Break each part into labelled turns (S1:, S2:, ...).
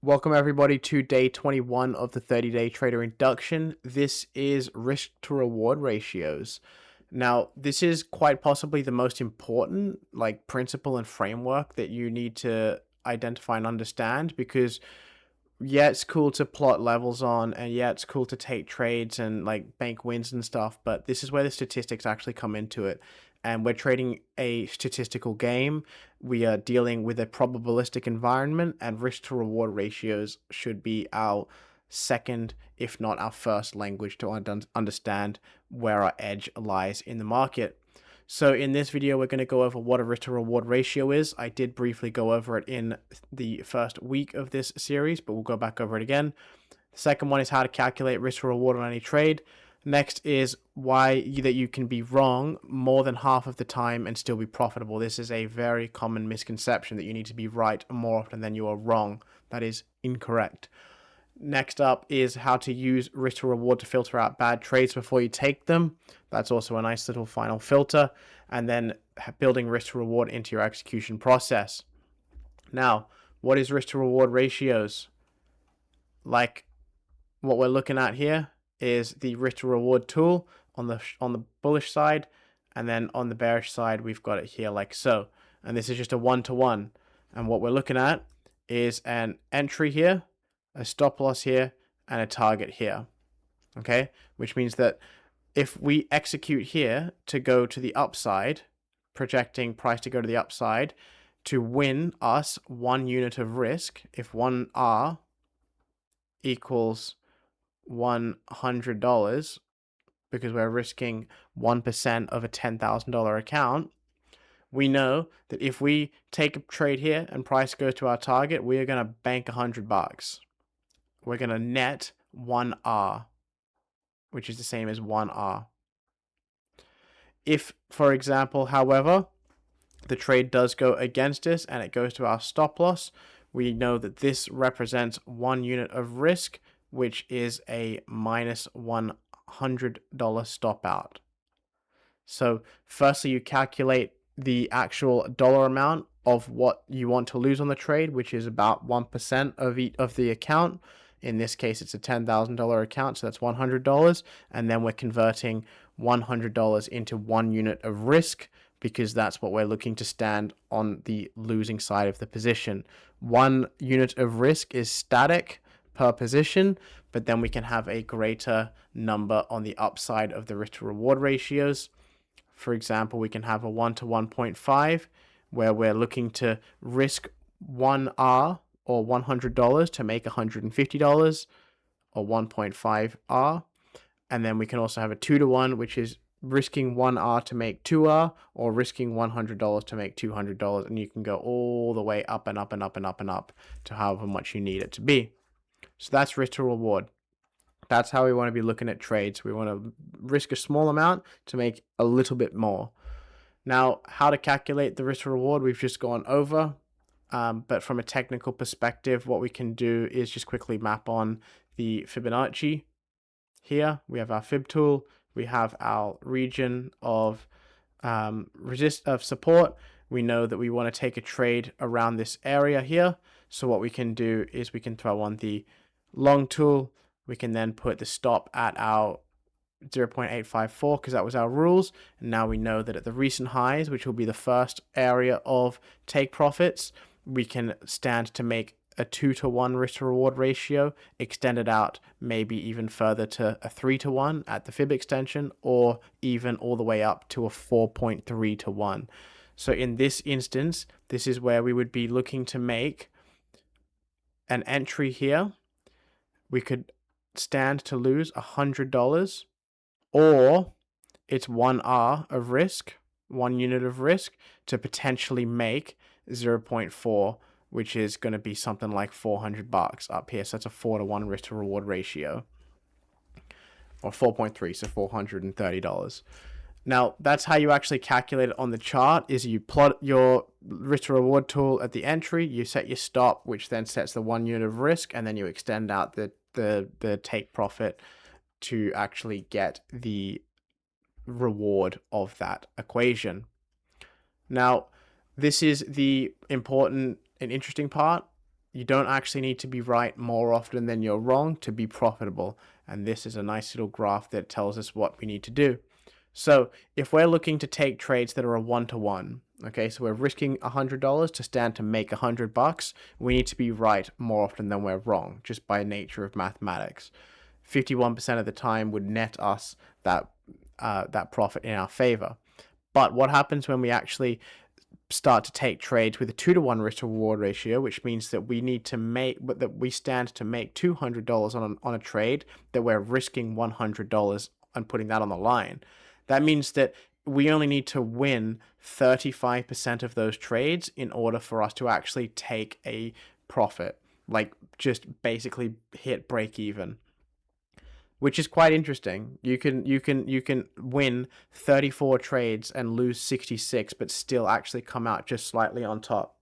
S1: Welcome everybody to day 21 of the 30-day Trader Induction. This is risk to reward ratios. Now, this is quite possibly the most important principle and framework that you need to identify and understand, because yeah, it's cool to plot levels on, and yeah, it's cool to take trades and bank wins and stuff, but this is where the statistics actually come into it. And we're trading a statistical game. We are dealing with a probabilistic environment, and risk to reward ratios should be our second, if not our first language to understand where our edge lies in the market. So in this video, we're going to go over what a risk to reward ratio is. I did briefly go over it in the first week of this series, but we'll go back over it again. The second one is how to calculate risk to reward on any trade. Next is why that you can be wrong more than half of the time and still be profitable. This is a very common misconception, that you need to be right more often than you are wrong. That is incorrect. Next up is how to use risk to reward to filter out bad trades before you take them. That's also a nice little final filter. And then building risk to reward into your execution process. Now, what is risk to reward ratios? Like what we're looking at here is the risk to reward tool on the bullish side, and then on the bearish side we've got it here like so. And this is just a 1-to-1. And what we're looking at is an entry here, a stop loss here, and a target here. Okay, which means that if we execute here to go to the upside, projecting price to go to the upside, to win us 1 unit of risk, if 1R equals $100, because we're risking 1% of a $10,000 account, we know that if we take a trade here and price goes to our target, we are going to bank $100. We're going to net 1R, which is the same as 1R. If, for example, however, the trade does go against us and it goes to our stop loss, we know that this represents 1 unit of risk, which is a minus $100 stop out. So firstly, you calculate the actual dollar amount of what you want to lose on the trade, which is about 1% of the account. In this case, it's a $10,000 account, so that's $100. And then we're converting $100 into 1 unit of risk, because that's what we're looking to stand on the losing side of the position. 1 unit of risk is static per position, but then we can have a greater number on the upside of the risk to reward ratios. For example, we can have a 1 to 1.5, where we're looking to risk 1R or $100 to make $150, or 1.5R. And then we can also have a 2 to 1, which is risking 1R to make 2R, or risking $100 to make $200. And you can go all the way up and up and up and up and up to however much you need it to be. So that's risk to reward. That's how we want to be looking at trades. We want to risk a small amount to make a little bit more. Now, how to calculate the risk to reward, we've just gone over. But from a technical perspective, what we can do is just quickly map on the Fibonacci. Here we have our Fib tool. We have our region of support. We know that we want to take a trade around this area here. So what we can do is we can throw on the long tool. We can then put the stop at our 0.854, because that was our rules. And now we know that at the recent highs, which will be the first area of take profits, we can stand to make a 2 to 1 risk to reward ratio, extended out maybe even further to a 3 to 1 at the fib extension, or even all the way up to a 4.3 to 1. So in this instance, this is where we would be looking to make an entry here. We could stand to lose $100, or it's 1R of risk, 1 unit of risk, to potentially make 0.4, which is going to be something like $400 up here. So that's a 4 to 1 risk to reward ratio, or 4.3, so $430. Now, that's how you actually calculate it on the chart, is you plot your risk to reward tool at the entry, you set your stop, which then sets the 1 unit of risk, and then you extend out the take profit to actually get the reward of that equation. Now, this is the important and interesting part. You don't actually need to be right more often than you're wrong to be profitable. And this is a nice little graph that tells us what we need to do. So if we're looking to take trades that are a one-to-one, okay, so we're risking $100 to stand to make $100, we need to be right more often than we're wrong, just by nature of mathematics. 51% of the time would net us that profit in our favor. But what happens when we actually start to take trades with a 2-to-1 risk to reward ratio, which means that we need to make that we stand to make $200 on a trade that we're risking $100 and putting that on the line? That means that we only need to win 35% of those trades in order for us to actually take a profit, like just basically hit break even, which is quite interesting. You can win 34 trades and lose 66, but still actually come out just slightly on top.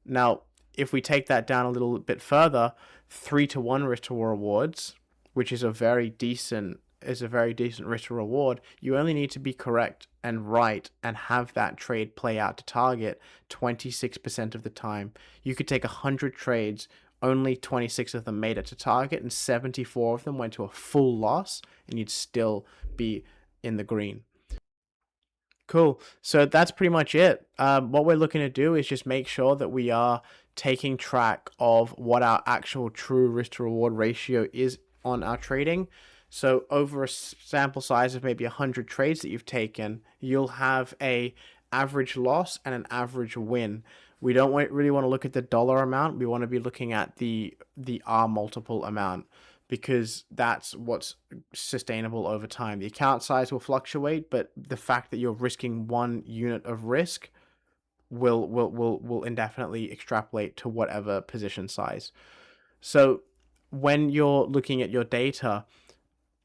S1: Now, if we take that down a little bit further, 3-to-1 risk to rewards, which is a very decent risk to reward. You only need to be correct and right and have that trade play out to target 26% of the time. You could take 100 trades, only 26 of them made it to target, and 74 of them went to a full loss, and you'd still be in the green. Cool. So that's pretty much it. What we're looking to do is just make sure that we are taking track of what our actual true risk to reward ratio is on our trading. So over a sample size of maybe 100 trades that you've taken, you'll have a average loss and an average win. We don't really want to look at the dollar amount. We want to be looking at the R multiple amount, because that's what's sustainable over time. The account size will fluctuate, but the fact that you're risking 1 unit of risk will indefinitely extrapolate to whatever position size. So when you're looking at your data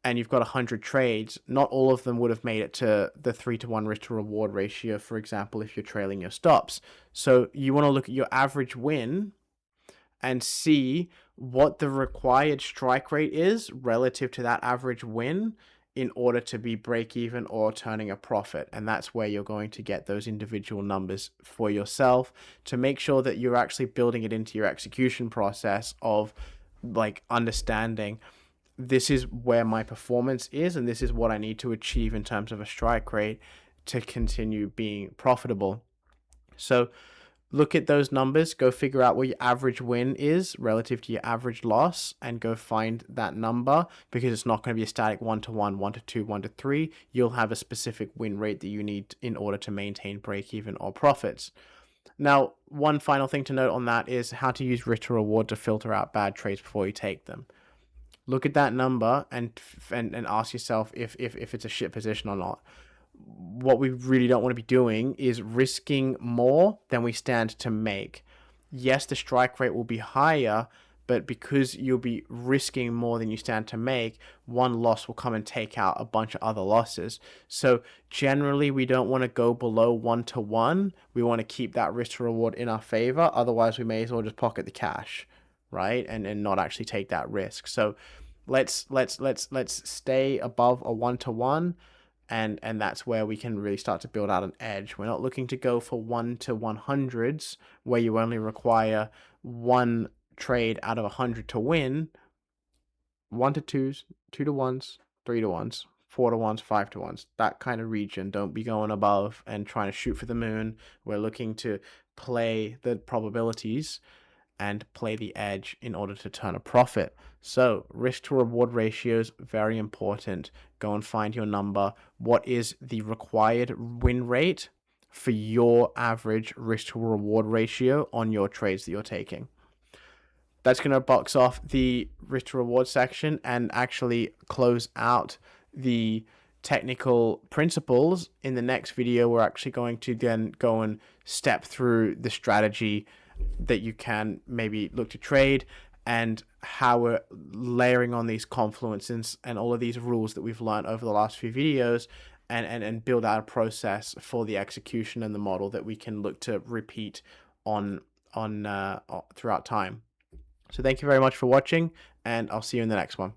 S1: and you've got 100 trades, not all of them would have made it to the 3-to-1 risk to reward ratio, for example, if you're trailing your stops. So you want to look at your average win and see what the required strike rate is relative to that average win in order to be break even or turning a profit. And that's where you're going to get those individual numbers for yourself to make sure that you're actually building it into your execution process of like understanding, this is where my performance is and this is what I need to achieve in terms of a strike rate to continue being profitable. So look at those numbers, go figure out what your average win is relative to your average loss, and go find that number, because it's not going to be a static 1-to-1, 1-to-2, 1-to-3. You'll have a specific win rate that you need in order to maintain break even or profits. Now, one final thing to note on that is how to use risk to reward to filter out bad trades before you take them. Look at that number and ask yourself if it's a shit position or not. What we really don't want to be doing is risking more than we stand to make. Yes, the strike rate will be higher, but because you'll be risking more than you stand to make, one loss will come and take out a bunch of other losses. So generally, we don't want to go below 1-to-1. We want to keep that risk to reward in our favor. Otherwise, we may as well just pocket the cash, right? And not actually take that risk. So let's stay above a 1-to-1. And that's where we can really start to build out an edge. We're not looking to go for 1-to-100s where you only require one trade out of 100 to win. 1-to-2s, 2-to-1s, 3-to-1s, 4-to-1s, 5-to-1s, that kind of region. Don't be going above and trying to shoot for the moon. We're looking to play the probabilities and play the edge in order to turn a profit. So risk to reward ratios, very important. Go and find your number. What is the required win rate for your average risk to reward ratio on your trades that you're taking? That's going to box off the risk to reward section and actually close out the technical principles. In the next video, we're actually going to then go and step through the strategy that you can maybe look to trade and how we're layering on these confluences and all of these rules that we've learned over the last few videos, and build out a process for the execution and the model that we can look to repeat on throughout time. So thank you very much for watching, and I'll see you in the next one.